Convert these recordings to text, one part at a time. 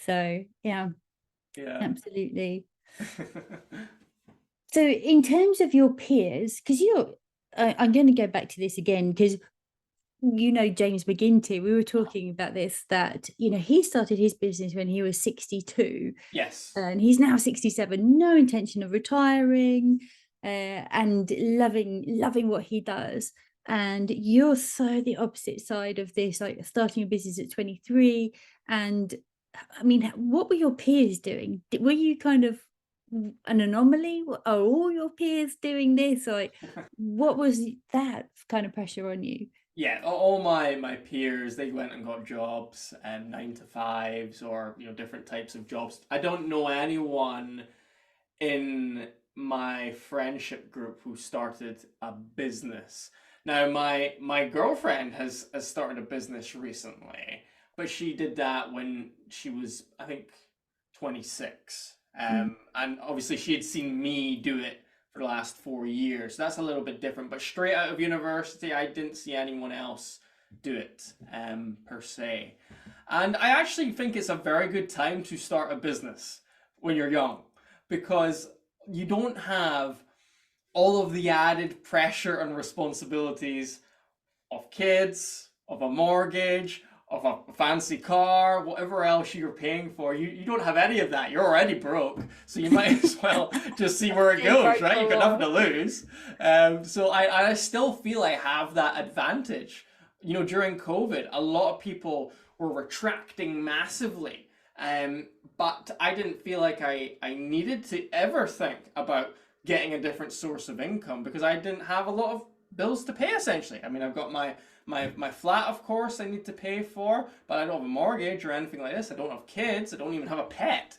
So yeah, Yeah. absolutely. So in terms of your peers, because I'm going to go back to this again because James McGinty, we were talking about this, that he started his business when he was 62 Yes. and he's now 67, no intention of retiring, and loving what he does. And you're so the opposite side of this, like starting a business at 23. And I mean, what were your peers doing? Were you kind of an anomaly? Are all your peers doing this? Like, what was that kind of pressure on you? Yeah, all my peers, they went and got jobs, 9 to 5s, or different types of jobs. I don't know anyone in my friendship group who started a business. Now, my girlfriend has started a business recently, but she did that when she was, I think, 26. Mm. And obviously she had seen me do it for the last 4 years. So that's a little bit different. But straight out of university, I didn't see anyone else do it, per se. And I actually think it's a very good time to start a business when you're young, because you don't have all of the added pressure and responsibilities of kids, of a mortgage, of a fancy car, whatever else you're paying for. You don't have any of that. You're already broke, so you might as well just see where it Being goes, broke right? for You've a got nothing to while. lose. So I still feel I have that advantage. During COVID, a lot of people were retracting massively. But I didn't feel like I needed to ever think about getting a different source of income because I didn't have a lot of bills to pay essentially. I mean, I've got my flat, of course, I need to pay for, but I don't have a mortgage or anything like this. I don't have kids. I don't even have a pet.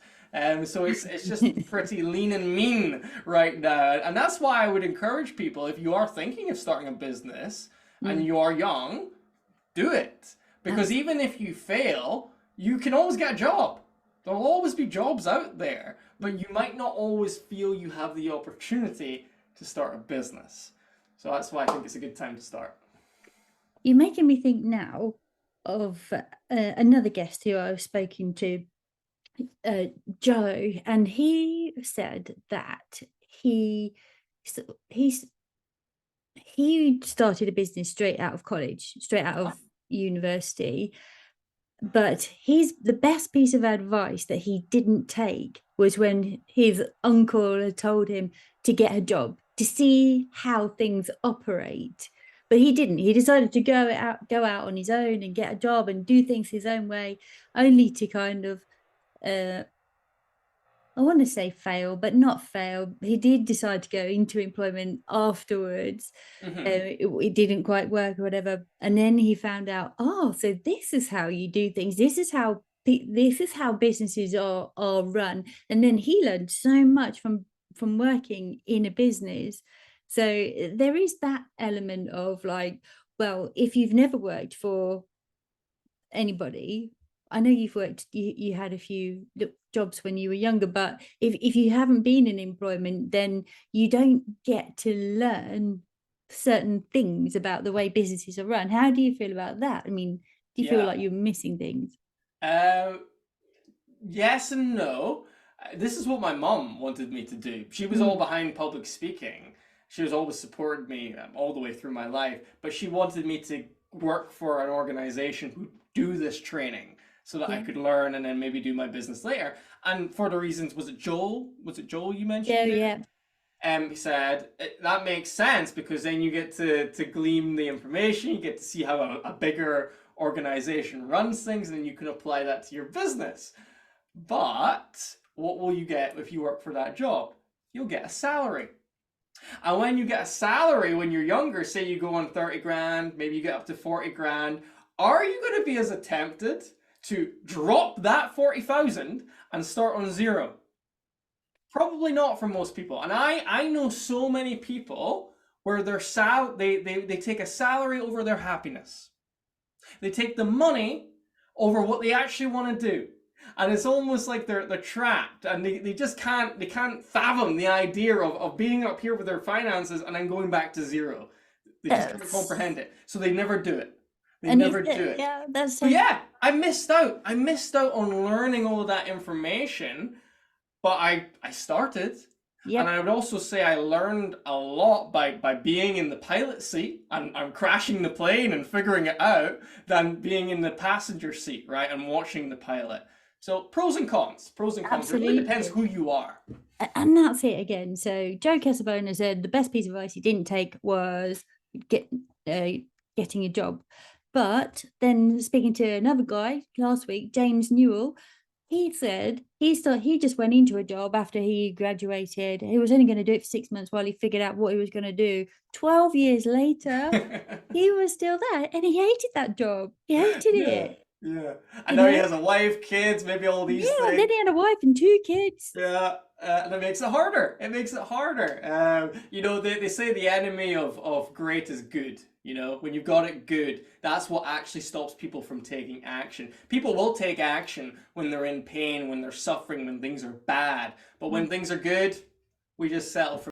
So it's just pretty lean and mean right now, and that's why I would encourage people, if you are thinking of starting a business and Mm, you are young, do it, because absolutely. even if you fail, you can always get a job. There'll always be jobs out there, but you might not always feel you have the opportunity to start a business. So that's why I think it's a good time to start. You're making me think now of another guest who I've spoken to, uh, Joe, and he said that he he's he started a business straight out of college, straight out Uh-huh. of university. But the best piece of advice that he didn't take was when his uncle had told him to get a job to see how things operate. But he didn't. He decided to go out on his own and get a job and do things his own way, only to kind of uh, I want to say fail, but not fail. He did decide to go into employment afterwards. Mm-hmm. It didn't quite work or whatever. And then he found out, oh, so this is how you do things. This is how businesses are run. And then he learned so much from working in a business. So there is that element of like, well, if you've never worked for anybody, I know you had a few jobs when you were younger, but if you haven't been in employment, then you don't get to learn certain things about the way businesses are run. How do you feel about that? I mean, do you feel Yeah. like you're missing things? Um, yes and no. This is what my mom wanted me to do. She was all Mm, behind public speaking. She was always supported me all the way through my life, but she wanted me to work for an organization who do this training so that I yeah. could learn and then maybe do my business later. And for the reasons, was it Joel? Was it Joel you Yeah, mentioned there? yeah. He said that makes sense because then you get to glean the information, you get to see how a bigger organization runs things, and then you can apply that to your business. But what will you get if you work for that job? You'll get a salary. And when you get a salary when you're younger, say you go on 30 grand, maybe you get up to 40 grand, are you going to be as tempted to drop that 40,000 and start on zero? Probably not for most people. And I know so many people where they take a salary over their happiness. They take the money over what they actually want to do. And it's almost like they're trapped and they just can't fathom the idea of being up here with their finances and then going back to zero. They just can't Yes. comprehend it. So they never do it. They And never do it. yeah, that's But so yeah, I missed out. I missed out on learning all of that information, but I started. And yep. I would also say I learned a lot by being in the pilot seat and crashing the plane and figuring it out than being in the passenger seat, right, and watching the pilot. So pros and cons, pros and cons. It really depends Absolutely. who you are. And that's it again. So Joe Casabona said the best piece of advice he didn't take was get uh, getting a job. But then speaking to another guy last week, James Newell, he said he just went into a job after he graduated. He was only going to do it for 6 months while he figured out what he was going to do. 12 years later, he was still there and he hated that job. He hated Yeah, it, yeah. I you know he know? has a wife, kids, maybe all these Yeah, things. then he had a wife and 2 kids. Yeah, and it makes it harder. It makes it harder. You know, they say the enemy of great is good. You know, when you've got it good, that's what actually stops people from taking action. People will take action when they're in pain, when they're suffering, when things are bad. But when things are good, we just settle for